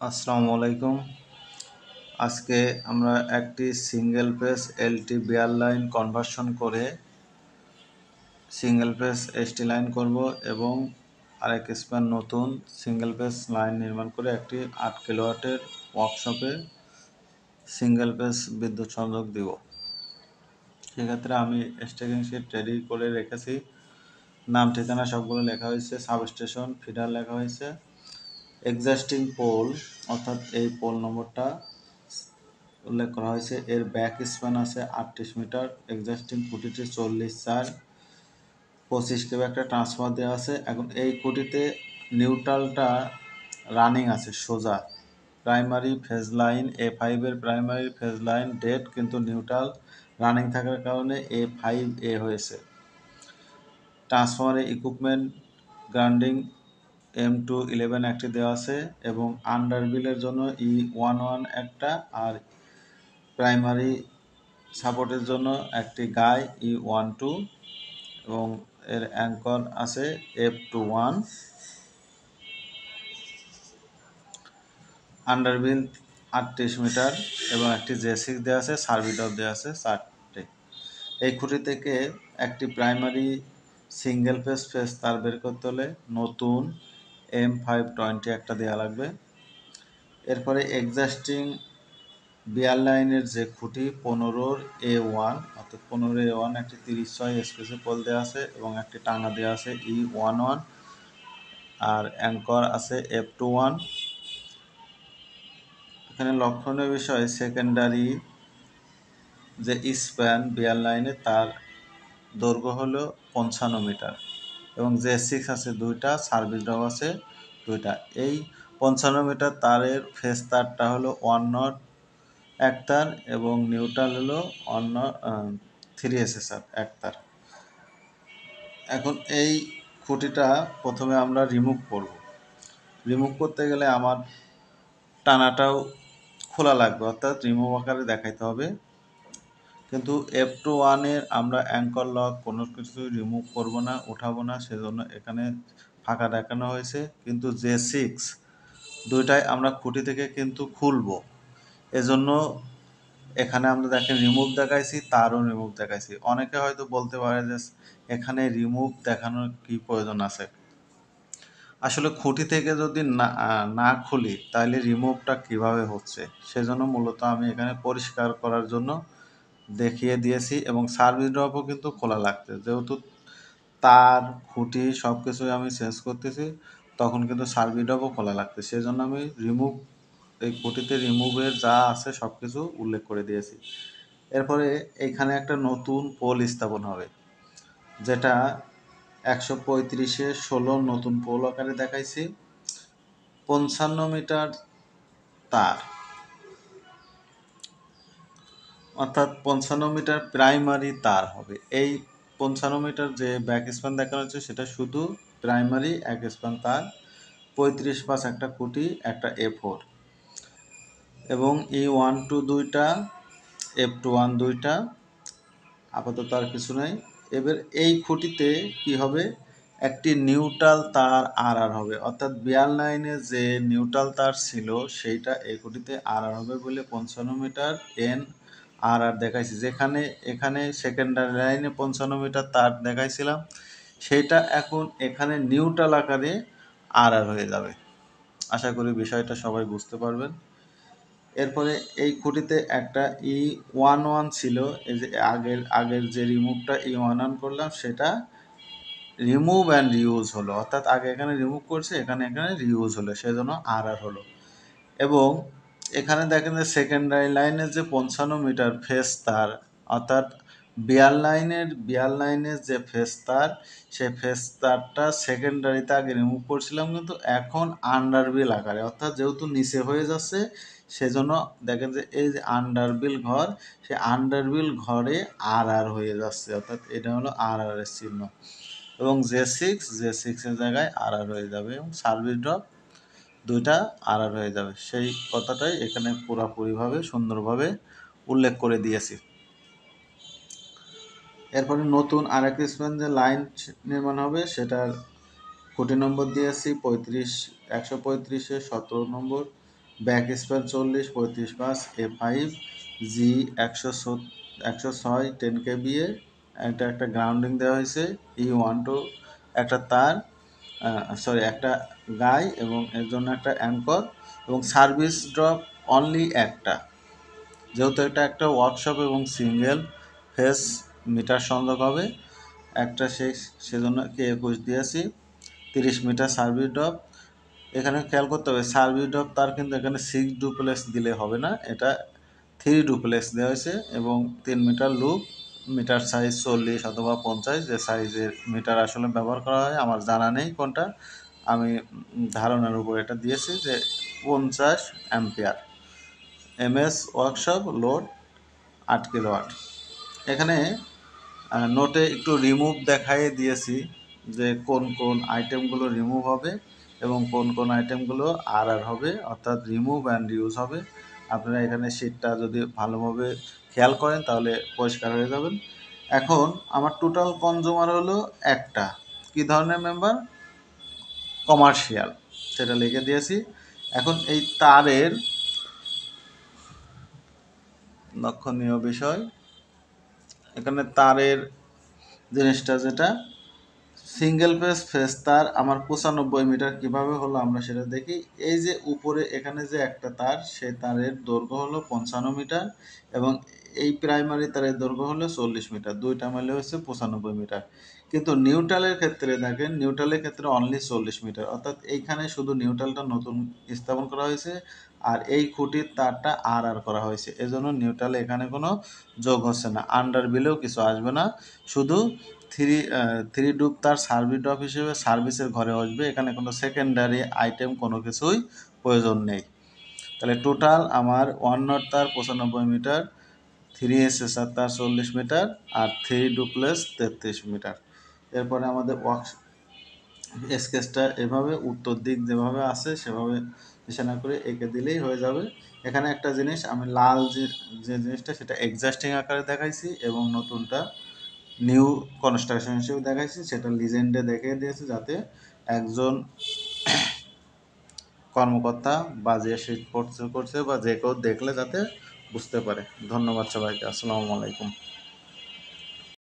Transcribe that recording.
আসসালামু আলাইকুম। আজকে আমরা একটি সিঙ্গেল পেজ এলটি বিয়ার লাইন কনভার্সন করে সিঙ্গেল পেজ এসটি লাইন করব এবং আরেক স্প্যান নতুন সিঙ্গেল পেজ লাইন নির্মাণ করে একটি 8 কিলোওয়াটের ওয়ার্কশপে সিঙ্গেল পেজ বিদ্যুৎ সংযোগ দিব। সেক্ষেত্রে আমি স্টেকিং শিট রেডি করে রেখেছি। নাম ঠিকানা সবগুলো লেখা হয়েছে, সাবস্টেশন ফিডার লেখা হয়েছে। এক্সিস্টিং পোল অর্থাৎ এই পোল নম্বরটা উল্লেখ করা হয়েছে। এর ব্যাক স্প্যান আছে 38 মিটার, এক্সিস্টিং খুঁটিটি 40/4, 25 কেবি একটা ট্রান্সফার দেওয়া আছে। এখন এই খুঁটিতে নিউট্রালটা রানিং আছে সোজা, প্রাইমারি ফেজ লাইন A5 এর প্রাইমারি ফেজ লাইন ডেড, কিন্তু নিউট্রাল রানিং থাকার কারণে A5A হয়েছে। ট্রান্সফরমারে ইকুইপমেন্ট গ্রাউন্ডিং M211 একটি দেওয়া আছে এবং আন্ডারবিলের জন্য E11 একটা, আর প্রাইমারি সাপোর্টের জন্য একটি গাই E12 এবং এর অ্যাঙ্কর আছে F21। আন্ডারবিল 38 মিটার এবং একটি J6 দেওয়া আছে, সার্ভিটপ দেওয়া আছে 4টে। এই খুঁটি থেকে একটি প্রাইমারি সিঙ্গেল ফেজ তার বের করতে হলে নতুন M520 একটা দেওয়া লাগবে। এরপরে এক্সিস্টিং বিয়ার লাইনের যে খুঁটি 15A1 অর্থাৎ 15A1 একটি 36 এসপিসি পোল দেওয়া আছে এবং একটি টানা দেওয়া আছে E11 আর অ্যাঙ্কর আছে F21। এখানে লক্ষণীয় বিষয় সেকেন্ডারি যে স্প্যান বিয়ার লাইনে তার দৈর্ঘ্য হলো 55 মিটার এবং J6 আছে 2টা, সার্ভিস ড্রপ আছে 2টা। এই 55 মিটার তারের ফেজ তারটা হলো 1 নট এক তার এবং নিউট্রাল হলো 3 SSR এক তার। এখন এই খুঁটিটা প্রথমে আমরা রিমুভ করব। রিমুভ করতে গেলে আমার টানাটাও খোলা লাগবে, অর্থাৎ রিমুভ আকারে দেখাইতে হবে। কিন্তু F21-এর আমরা অ্যাঙ্কর লক কোনো কিছু রিমুভ করব না, উঠাবো না, সেজন্য এখানে ফাঁকা দেখানো হয়েছে। কিন্তু J6 দুইটাই আমরা খুঁটি থেকে কিন্তু খুলবো, এজন্য এখানে আমরা দেখেন রিমুভ দেখাইছি, তারও রিমুভ দেখাইছি। অনেকে হয়তো বলতে পারে যে এখানে রিমুভ দেখানোর কি প্রয়োজন আছে। আসলে খুঁটি থেকে যদি না খুলি তাহলে রিমুভটা কিভাবে হচ্ছে, সেজন্য মূলত আমি এখানে পরিষ্কার করার জন্য দেখিয়ে দিয়েছি। এবং সার্ভিস ড্রপও কিন্তু খোলা লাগছে, যেহেতু তার খুঁটি সব কিছুই আমি চেঞ্জ করতেছি, তখন কিন্তু সার্ভিস ড্রপও খোলা লাগছে। সেজন্য আমি রিমুভ, এই খুঁটিতে রিমুভের যা আছে সব কিছু উল্লেখ করে দিয়েছি। এরপরে এখানে একটা নতুন পোল স্থাপন হবে, যেটা 135/16 নতুন পোল আকারে দেখাইছি। 55 মিটার তার, অর্থাৎ 55 মিটার প্রাইমারি তার হবে। এই 55 মিটার যে ব্যাক স্প্যান দেখানো হচ্ছে সেটা শুধু প্রাইমারি এক স্প্যান তার, 35/5 একটা খুঁটি, একটা A4 এবং E12 2টা, F21 2টা, আপাতত আর কিছু নেই। এবার এই খুঁটিতে কি হবে, একটি নিউট্রাল তার আর হবে, অর্থাৎ বিয়ার লাইনে যে নিউট্রাল তার ছিল সেইটা এই খুঁটিতে আর হবে বলে 55 মিটার এন আর দেখাইছি। যেখানে এখানে সেকেন্ডারি লাইনে 55 মিটার তার দেখাইছিলাম, সেইটা এখন এখানে নিউট্রাল আকারে আর হয়ে যাবে। আশা করি বিষয়টা সবাই বুঝতে পারবেন। এরপরে এই খুঁটিতে একটা E11 ছিল, এই যে আগের যে রিমুভটা E11 করলাম সেটা রিমুভ অ্যান্ড রিউজ হলো, অর্থাৎ আগে এখানে রিমুভ করছে, এখানে রিউজ হলো, সেজন্য আর হলো। এবং এখানে দেখেন যে সেকেন্ডারি লাইনের যে 55 মিটার ফেজ তার, অর্থাৎ বিয়ার লাইনের যে ফেজ তার, সেই ফেজ তারটা সেকেন্ডারিতে আগে রিমুভ করছিলাম, কিন্তু এখন আন্ডারবিল আকারে, অর্থাৎ যেহেতু নিচে হয়ে যাচ্ছে সেজন্য দেখেন যে এই যে আন্ডারবিল ঘর, সেই আন্ডারবিল ঘরে আর হয়ে যাচ্ছে, অর্থাৎ এটা হলো আর এর চিহ্ন। এবং J6 এর জায়গায় আর হয়ে যাবে এবং সার্ভিস ড্রপ 2টা আর হয়ে যাবে। সেই কথাটাই এখানে পুরোপুরিভাবে সুন্দরভাবে উল্লেখ করে দিয়েছি। এরপরে নতুন আরেক স্প্যান যে লাইন নির্মাণ হবে সেটার খুঁটি নম্বর দিয়েছি 135/17 নম্বর, ব্যাক স্প্যান 40, 35 A5 জি 106 10 kVA, একটা গ্রাউন্ডিং দেওয়া হয়েছে, E12 একটা তার, সরি একটা গাই এবং এর জন্য একটা অ্যাঙ্কর, এবং সার্ভিস ড্রপ অনলি একটা, যেহেতু এটা একটা ওয়ার্কশপ এবং সিঙ্গেল ফেস মিটার সংযোগ হবে একটা, সেজন্য K21 দিয়েছি। 30 মিটার সার্ভিস ড্রপ। এখানে খেয়াল করতে হবে সার্ভিস ড্রপ তার কিন্তু এখানে 6 ডুপ্লেক্স দিলে হবে না, এটা 3 ডুপ্লেক্স দেওয়া হয়েছে, এবং 3 মিটার লুপ, মিটার সাইজ 40 অথবা 50, যে সাইজের মিটার আসলে ব্যবহার করা হয় আমার জানা নেই কোনটা, আমি ধারণার উপর এটা দিয়েছি যে 50 ampere. MS workshop load 8 kilowatt. এখানে নোটে একটু রিমুভ দেখাই দিয়েছি যে কোন কোন আইটেমগুলো রিমুভ হবে এবং কোন কোন আইটেমগুলো আর হবে, অর্থাৎ রিমুভ অ্যান্ড ইউজ হবে। আপনারা এখানে শীটটা যদি ভালোভাবে খেয়াল করেন তাহলে পরিষ্কার হয়ে যাবেন। এখন আমার টোটাল কনজিউমার হলো একটা, কি ধরনের মেম্বার, কমার্শিয়াল, সেটা লিখে দিয়েছি। এখন এই তারের লক্ষণীয় বিষয়, এখানে তারের জিনিসটা যেটা, সিঙ্গেল ফেজ তার আমার 95 মিটার কিভাবে হলো আমরা সেটা দেখি। এই যে উপরে এখানে যে একটা তার, সেই তারের দৈর্ঘ্য হলো 55 মিটার, এবং এই প্রাইমারি তারের দৈর্ঘ্য হলো 40 মিটার, দুইটা মিলে হচ্ছে 95 মিটার। কিন্তু নিউট্রালের ক্ষেত্রে দেখেন, নিউট্রালের ক্ষেত্রে অনলি 40 মিটার, অর্থাৎ এইখানে শুধু নিউট্রালটা নতুন স্থাপন করা হয়েছে, আর এই খুঁটির তারটা আর করা হয়েছে, এজন্য নিউট্রালে এখানে কোনো যোগ হচ্ছে না, আন্ডার বিলেও কিছু আসবে না, শুধু থ্রি ডুব তার সার্ভিস ড্রপ হিসেবে সার্ভিসের ঘরে আসবে, এখানে কোনো সেকেন্ডারি আইটেম কোনো কিছুই প্রয়োজন নেই। তাহলে টোটাল আমার 1 নট তার 95 মিটার, 3 SSR তার 40 মিটার, আর 3 ডুপ্লেক্স 33 মিটার। এরপরে আমাদের স্কেচটা এভাবে উত্তর দিক যেভাবে আছে সেভাবে নিশানা করে এঁকে দিলেই হয়ে যাবে। এখানে একটা জিনিস আমি লাল যে জিনিসটা সেটা এক্সাস্টিং আকারে দেখাইছি, এবং নতুনটা নিউ কনস্ট্রাকশন হিসেবে দেখাইছি, সেটা লিজেন্ডে দেখিয়ে দিয়েছে যাতে একজন কর্মকর্তা বা যে শিট করছে বা যে কেউ দেখলে যাতে বুঝতে পারে। ধন্যবাদ সবাইকে, আসসালামু আলাইকুম।